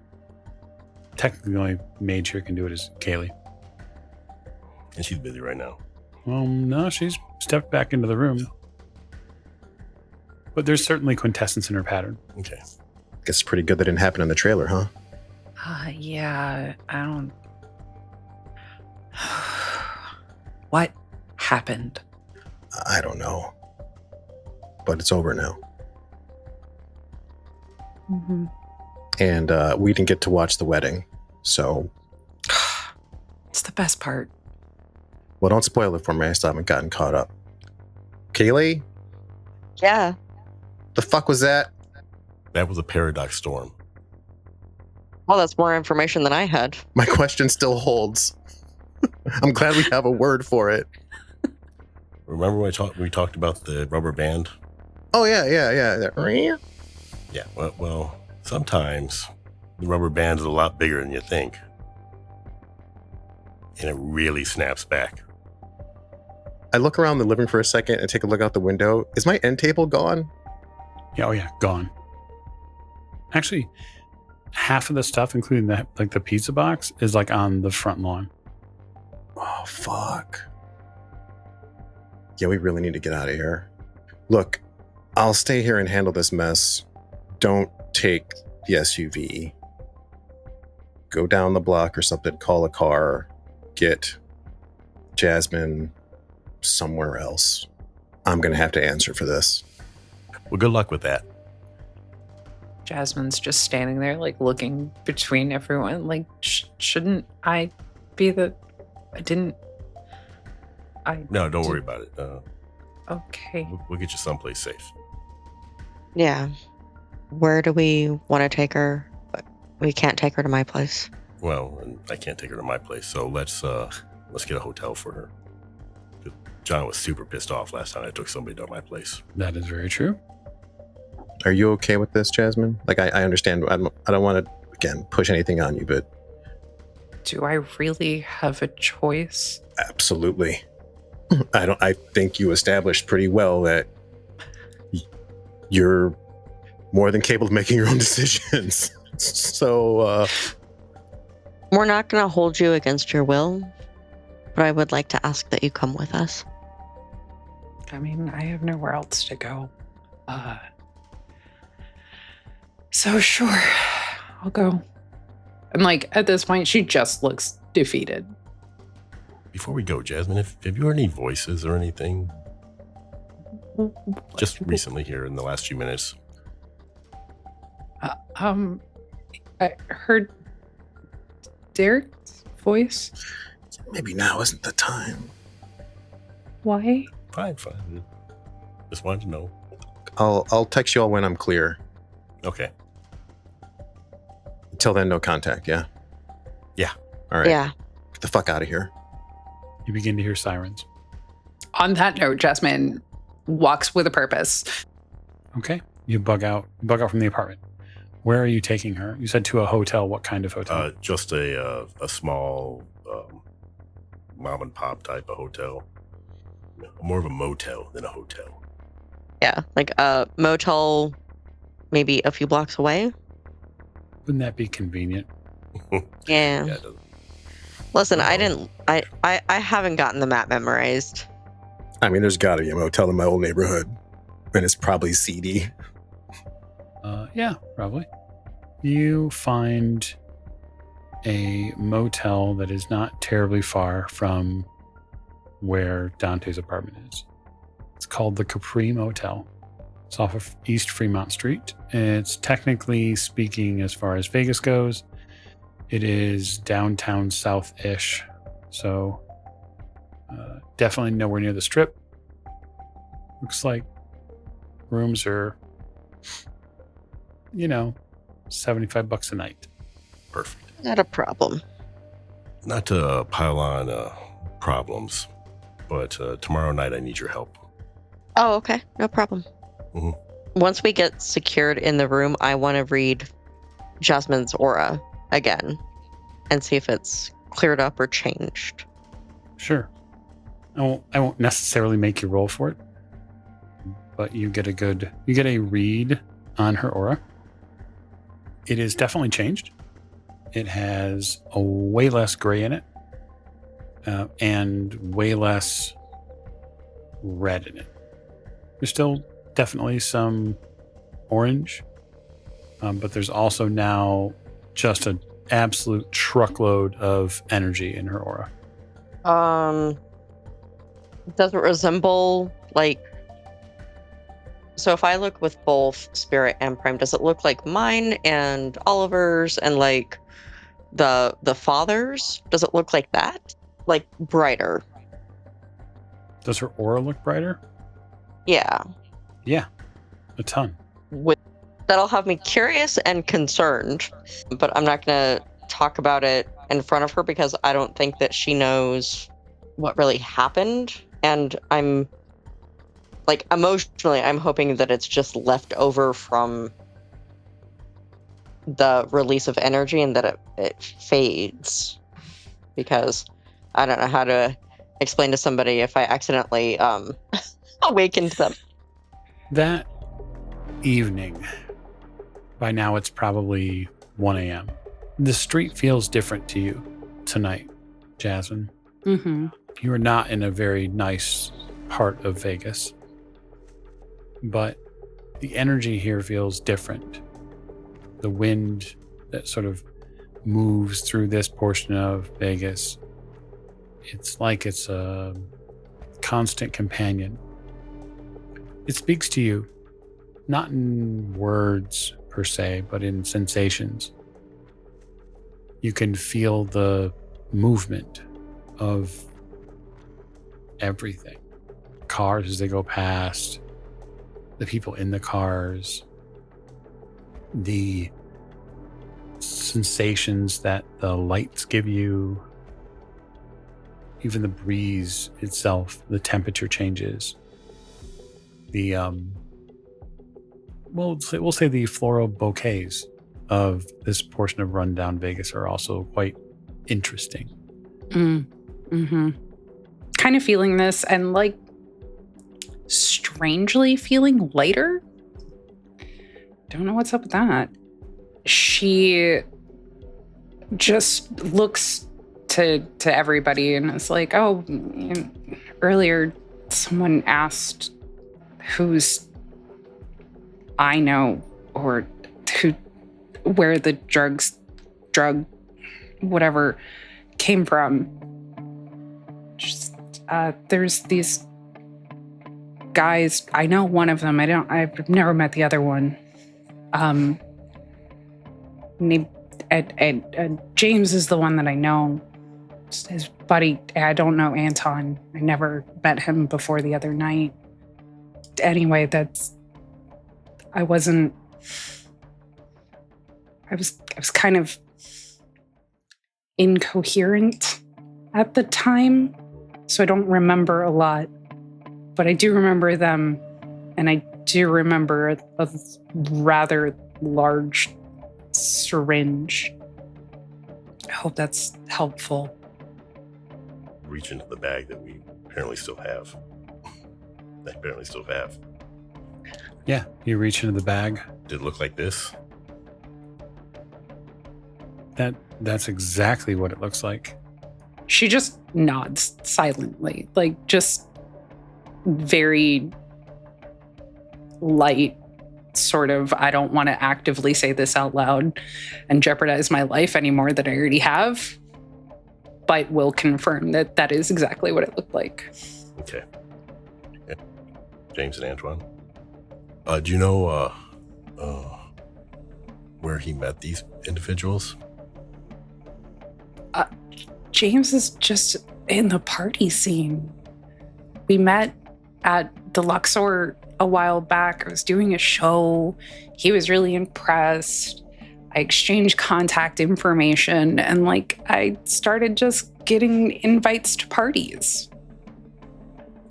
Technically, the only mage here can do it is Kaylee. And she's busy right now. Well, no, she's stepped back into the room. But there's certainly quintessence in her pattern. Okay. Guess it's pretty good that didn't happen in the trailer, huh? Yeah, I don't... What happened? I don't know. But it's over now. Mm-hmm. And we didn't get to watch the wedding. So, It's the best part. well, don't spoil it for me. I still haven't gotten caught up. Kaylee? Yeah. The fuck was that? That was a paradox storm. Well, that's more information than I had. My question still holds. I'm glad we have a word for it. Remember when we talked about the rubber band? Oh, yeah. Yeah, well, sometimes the rubber band is a lot bigger than you think. And it really snaps back. I look around the living room for a second and take a look out the window. Is my end table gone? Yeah, oh yeah, gone. Actually, half of the stuff, including the pizza box, is on the front lawn. Oh, fuck. Yeah, we really need to get out of here. Look, I'll stay here and handle this mess. Don't take the SUV. Go down the block or something, call a car, get Jasmine somewhere else. I'm going to have to answer for this. Well, good luck with that. Jasmine's just standing there, looking between everyone. Shouldn't I be the... No, don't worry about it. Okay. We'll get you someplace safe. Yeah. Where do we want to take her? We can't take her to my place. Well, and I can't take her to my place, so let's get a hotel for her. John was super pissed off last time I took somebody to my place. That is very true. Are you okay with this, Jasmine? I understand. I don't want to, again, push anything on you, but... Do I really have a choice? Absolutely. I think you established pretty well that you're more than capable of making your own decisions. So, We're not going to hold you against your will, but I would like to ask that you come with us. I mean, I have nowhere else to go. So sure, I'll go. And at this point, she just looks defeated. Before we go, Jasmine, have you heard any voices or anything? Just recently here in the last few minutes. I heard Derek's voice. maybe now isn't the time. Why? Fine. Just wanted to know. I'll text you all when I'm clear. Okay. Until then, no contact, yeah? Yeah. All right. Yeah. Get the fuck out of here. You begin to hear sirens. On that note, Jasmine walks with a purpose. Okay. You bug out from the apartment. Where are you taking her? You said to a hotel. What kind of hotel? Just a small mom and pop type of hotel. More of a motel than a hotel. Yeah. Like a motel maybe a few blocks away. Wouldn't that be convenient? Yeah. it doesn't. Listen, I haven't gotten the map memorized. I mean, there's got to be a motel in my old neighborhood. And it's probably seedy. Yeah, probably. You find a motel that is not terribly far from where Dante's apartment is. It's called the Capri Motel. It's off of East Fremont Street. It's technically speaking, as far as Vegas goes, it is downtown south-ish. So definitely nowhere near the strip. Looks like rooms are, $75 a night. Perfect. Not a problem. Not to pile on problems, but tomorrow night I need your help. Oh, okay. No problem. Mhm. Once we get secured in the room, I want to read Jasmine's aura again and see if it's cleared up or changed. Sure. I won't necessarily make you roll for it, but you get a read on her aura. It is definitely changed. It has a way less gray in it, and way less red in it. There's still definitely some orange, but there's also now just an absolute truckload of energy in her aura. Does it resemble so if I look with both Spirit and Prime, does it look like mine and Oliver's and the father's? Does it look like that? Like brighter? Does her aura look brighter? Yeah. Yeah, a ton. That'll have me curious and concerned, but I'm not going to talk about it in front of her because I don't think that she knows what really happened. And I'm emotionally, I'm hoping that it's just left over from the release of energy and that it fades, because I don't know how to explain to somebody if I accidentally awakened them. That evening, by now it's probably 1 a.m. The street feels different to you tonight, Jasmine. Mm-hmm. You are not in a very nice part of Vegas, but the energy here feels different. The wind that sort of moves through this portion of Vegas, it's like it's a constant companion. It speaks to you, not in words per se, but in sensations. You can feel the movement of everything. Cars as they go past, the people in the cars, the sensations that the lights give you, even the breeze itself, the temperature changes. The we'll say the floral bouquets of this portion of rundown Vegas are also quite interesting. Mm-hmm. Kind of feeling this and strangely feeling lighter. Don't know what's up with that. She just looks to everybody and is like, oh, earlier someone asked who's I know or where the drug whatever came from. Just, there's these guys. I know one of them. I've never met the other one. Named James is the one that I know. His buddy. I don't know Anton. I never met him before the other night. Anyway, I was kind of incoherent at the time, so I don't remember a lot, but I do remember them, and I do remember a rather large syringe. I hope that's helpful. Reach into the bag that we apparently still have. Yeah, you reach into the bag. Did it look like this? That's exactly what it looks like. She just nods silently, just very light, sort of, I don't want to actively say this out loud and jeopardize my life any more than I already have, but will confirm that is exactly what it looked like. Okay. James and Antoine. Do you know where he met these individuals? James is just in the party scene. we met at the Luxor a while back. I was doing a show. He was really impressed. I exchanged contact information and like I started just getting invites to parties.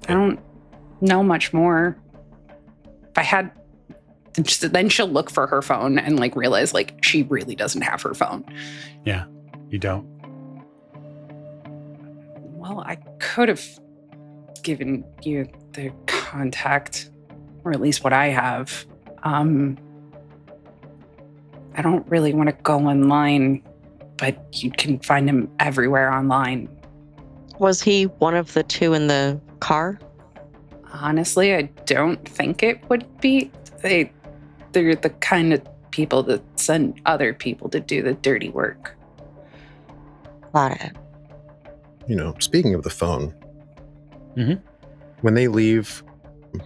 I don't know much more. If I had, then she'll look for her phone and like realize like she really doesn't have her phone. Yeah, you don't. Well, I could have given you the contact, or at least what I have. I don't really want to go online, but you can find him everywhere online. Was he one of the two in the car? Honestly, I don't think it would be. They're the kind of people that send other people to do the dirty work. Got it. Speaking of the phone, when they leave,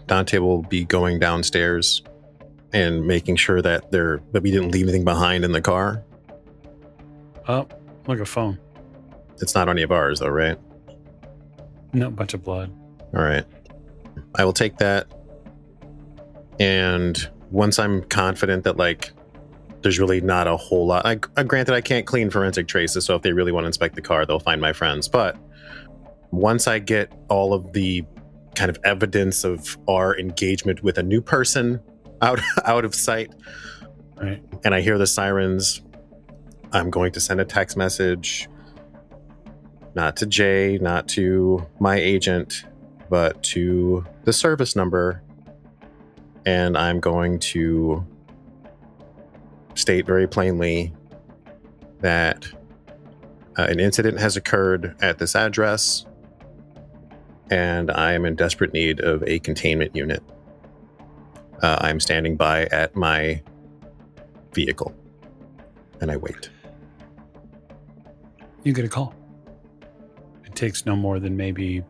Dante will be going downstairs and making sure that we didn't leave anything behind in the car. Oh, look, a phone. It's not any of ours, though, right? No, bunch of blood. All right. I will take that. And once I'm confident that, like, there's really not a whole lot. Granted, I can't clean forensic traces, so if they really want to inspect the car, they'll find my friends. But once I get all of the kind of evidence of our engagement with a new person out of sight, right, and I hear the sirens, I'm going to send a text message, not to Jay, not to my agent, but to the service number. And I'm going to state very plainly that an incident has occurred at this address, and I am in desperate need of a containment unit. I'm standing by at my vehicle, and I wait. You get a call. It takes no more than maybe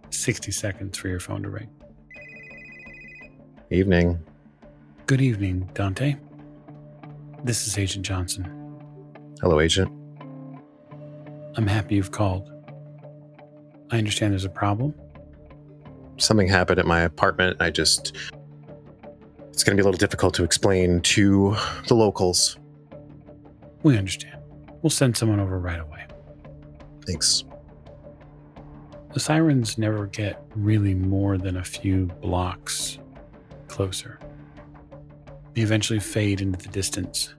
60 seconds for your phone to ring. Evening. Good evening, Dante. This is Agent Johnson. Hello, Agent. I'm happy you've called. I understand there's a problem. Something happened at my apartment. It's going to be a little difficult to explain to the locals. We understand. We'll send someone over right away. Thanks. The sirens never get really more than a few blocks closer. They eventually fade into the distance.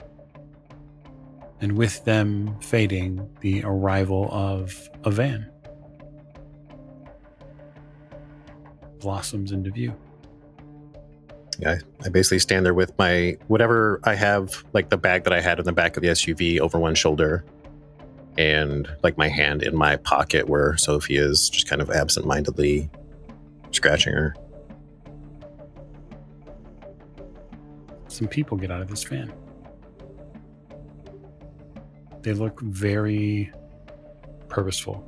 And with them fading, the arrival of a van blossoms into view. Yeah, I basically stand there with my whatever I have, like the bag that I had in the back of the SUV over one shoulder, and like my hand in my pocket where Sophie is, just kind of absent-mindedly scratching her. Some people get out of this van. They look very purposeful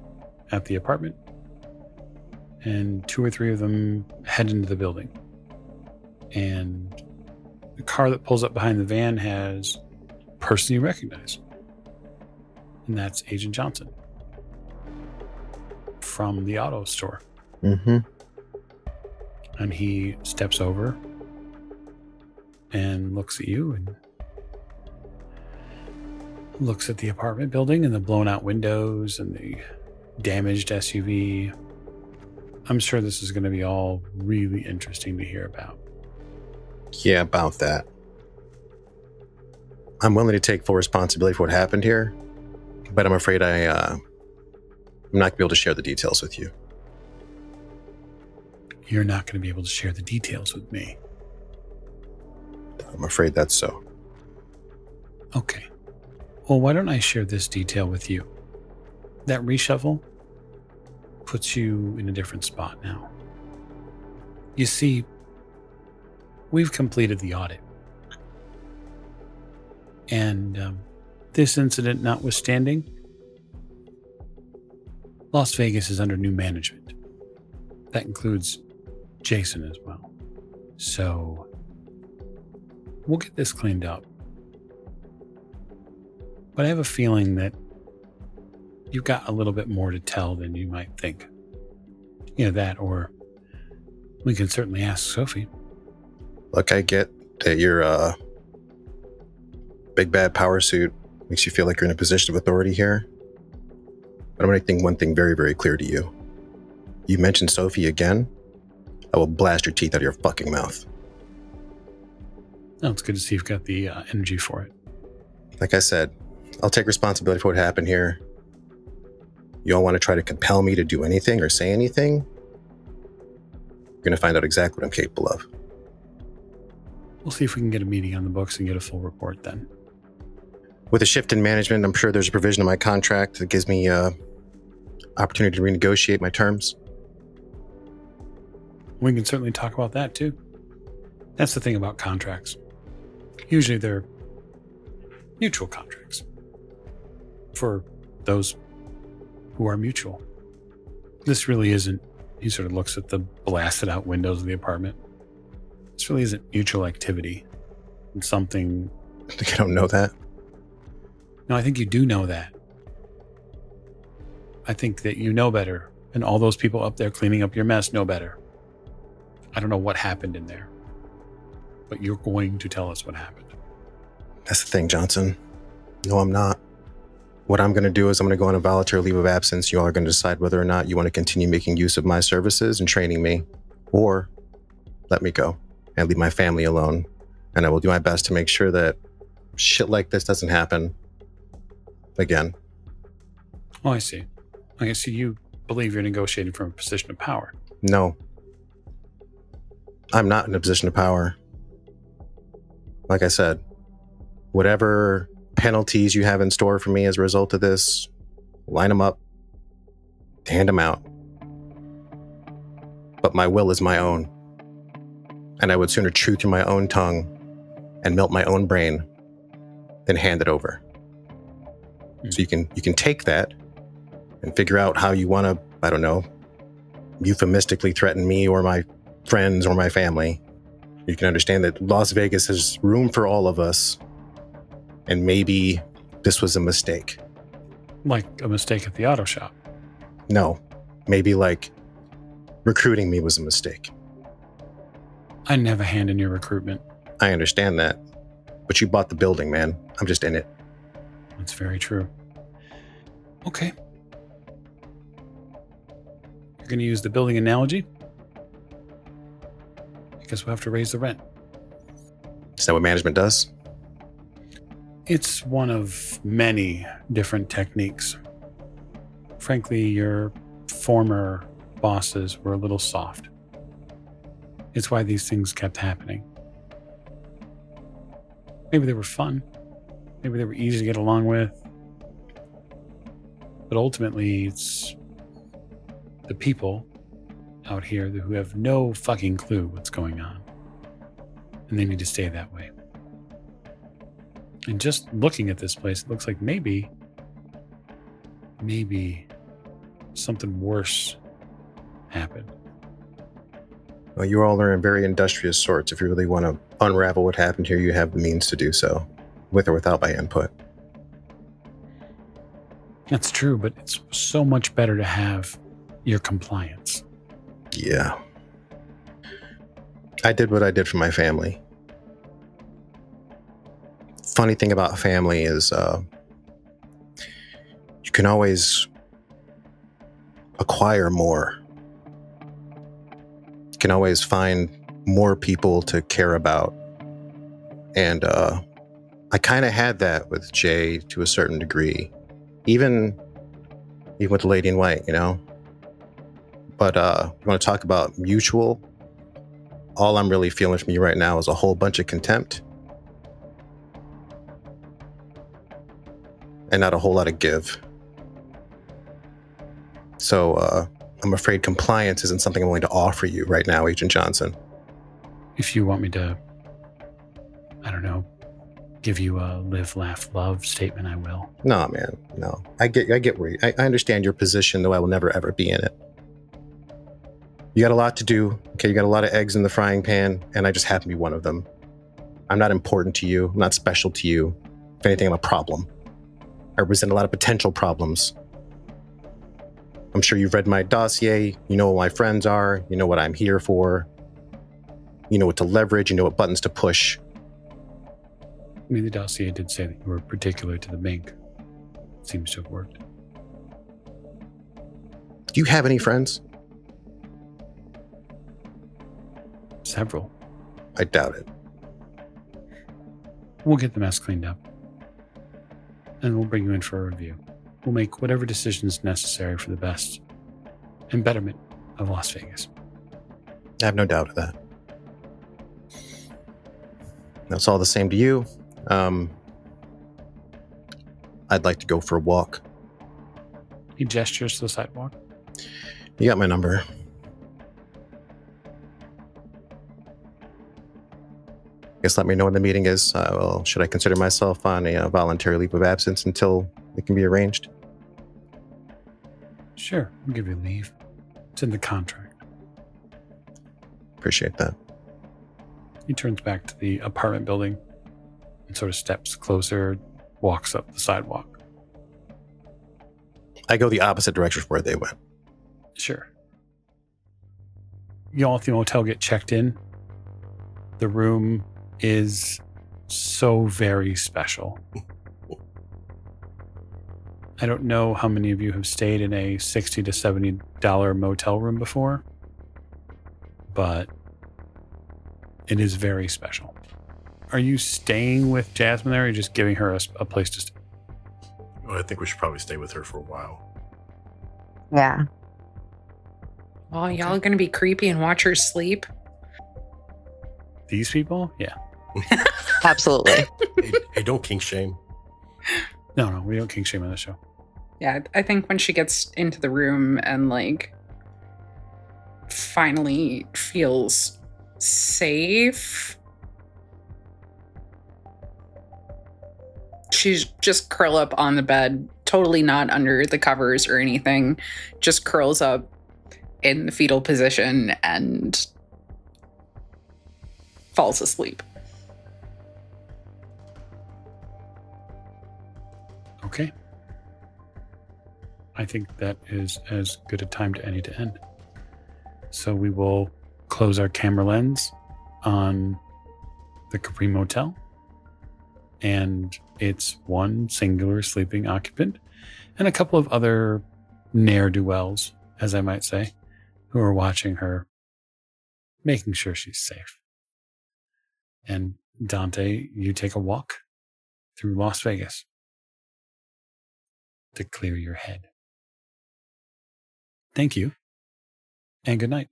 at the apartment, and 2 or 3 of them head into the building. And the car that pulls up behind the van has a person you recognize, and that's Agent Johnson from the auto store. Mm-hmm. And he steps over and looks at you and looks at the apartment building and the blown out windows and the damaged SUV. I'm sure this is going to be all really interesting to hear about. Yeah, about that. I'm willing to take full responsibility for what happened here, but I'm afraid I'm not going to be able to share the details with you. You're not going to be able to share the details with me. I'm afraid that's so. Okay. Well, why don't I share this detail with you? That reshuffle puts you in a different spot now. You see, we've completed the audit. And this incident notwithstanding, Las Vegas is under new management. That includes Jason as well. So we'll get this cleaned up. But I have a feeling that you've got a little bit more to tell than you might think. Yeah, that, or we can certainly ask Sophie. Look, I get that your big bad power suit makes you feel like you're in a position of authority here. But I'm going to make one thing very, very clear to you. You mention Sophie again, I will blast your teeth out of your fucking mouth. Oh, it's good to see you've got the energy for it. Like I said, I'll take responsibility for what happened here. You all want to try to compel me to do anything or say anything? You're going to find out exactly what I'm capable of. We'll see if we can get a meeting on the books and get a full report then. With a shift in management, I'm sure there's a provision in my contract that gives me opportunity to renegotiate my terms. We can certainly talk about that too. That's the thing about contracts. Usually they're mutual contracts for those who are mutual. This really isn't, he sort of looks at the blasted out windows of the apartment. This really isn't mutual activity. It's something... I think I don't know that. No, I think you do know that. I think that you know better, and all those people up there cleaning up your mess know better. I don't know what happened in there, but you're going to tell us what happened. That's the thing, Johnson. No, I'm not. What I'm going to do is I'm going to go on a voluntary leave of absence. You all are going to decide whether or not you want to continue making use of my services and training me, or let me go and leave my family alone. And I will do my best to make sure that shit like this doesn't happen again. Oh, I see. I see you believe you're negotiating from a position of power. No. I'm not in a position of power. Like I said, whatever penalties you have in store for me as a result of this, line them up, hand them out. But my will is my own. And I would sooner chew through my own tongue and melt my own brain than hand it over. So you can take that and figure out how you want to, I don't know, euphemistically threaten me or my friends or my family. You can understand that Las Vegas has room for all of us. And maybe this was a mistake. Like a mistake at the auto shop. No, maybe like recruiting me was a mistake. I didn't have a hand in your recruitment. I understand that. But you bought the building, man. I'm just in it. That's very true. Okay. You're going to use the building analogy? I guess we'll have to raise the rent. Is that what management does? It's one of many different techniques. Frankly, your former bosses were a little soft. It's why these things kept happening. Maybe they were fun. Maybe they were easy to get along with. But ultimately, it's the people out here who have no fucking clue what's going on. And they need to stay that way. And just looking at this place, it looks like maybe something worse happened. Well, you all are in very industrious sorts. If you really want to unravel what happened here, you have the means to do so, with or without my input. That's true, but it's so much better to have your compliance. Yeah. I did what I did for my family. Funny thing about family is you can always acquire more. You can always find more people to care about. And I kind of had that with Jay to a certain degree. Even with the Lady in White, you know? But you want to talk about mutual? All I'm really feeling from you right now is a whole bunch of contempt. And not a whole lot of give. So I'm afraid compliance isn't something I'm willing to offer you right now, Agent Johnson. If you want me to, I don't know, give you a live, laugh, love statement, I will. No, man, no. I get where I understand your position, though I will never, ever be in it. You got a lot to do. Okay, you got a lot of eggs in the frying pan, and I just happen to be one of them. I'm not important to you. I'm not special to you. If anything, I'm a problem. I represent a lot of potential problems. I'm sure you've read my dossier. You know what my friends are. You know what I'm here for. You know what to leverage. You know what buttons to push. I mean, the dossier did say that you were particular to the mink. Seems to have worked. Do you have any friends? Several. I doubt it. We'll get the mess cleaned up. And we'll bring you in for a review. We'll make whatever decisions necessary for the best and betterment of Las Vegas. I have no doubt of that. That's all the same to you. I'd like to go for a walk. He gestures to the sidewalk. You got my number. Guess let me know when the meeting is. Well, should I consider myself on a voluntary leave of absence until it can be arranged? Sure, we'll give you leave. It's in the contract. Appreciate that. He turns back to the apartment building and sort of steps closer, walks up the sidewalk. I go the opposite direction from where they went. Sure. You all at the hotel get checked in. The room is so very special. I don't know how many of you have stayed in a $60 to $70 motel room before, but it is very special. Are you staying with Jasmine there, or are you just giving her a place to stay? Well, I think we should probably stay with her for a while. Yeah. Well, y'all gonna be creepy and watch her sleep? These people? Yeah. Absolutely. Hey, don't kink shame. No, we don't kink shame on the show. Yeah, I think when she gets into the room and like finally feels safe, she's just curl up on the bed, totally not under the covers or anything, just curls up in the fetal position and falls asleep. Okay. I think that is as good a time to any to end. So we will close our camera lens on the Capri Motel. And it's one singular sleeping occupant and a couple of other ne'er-do-wells, as I might say, who are watching her, making sure she's safe. And Dante, you take a walk through Las Vegas to clear your head. Thank you, and good night.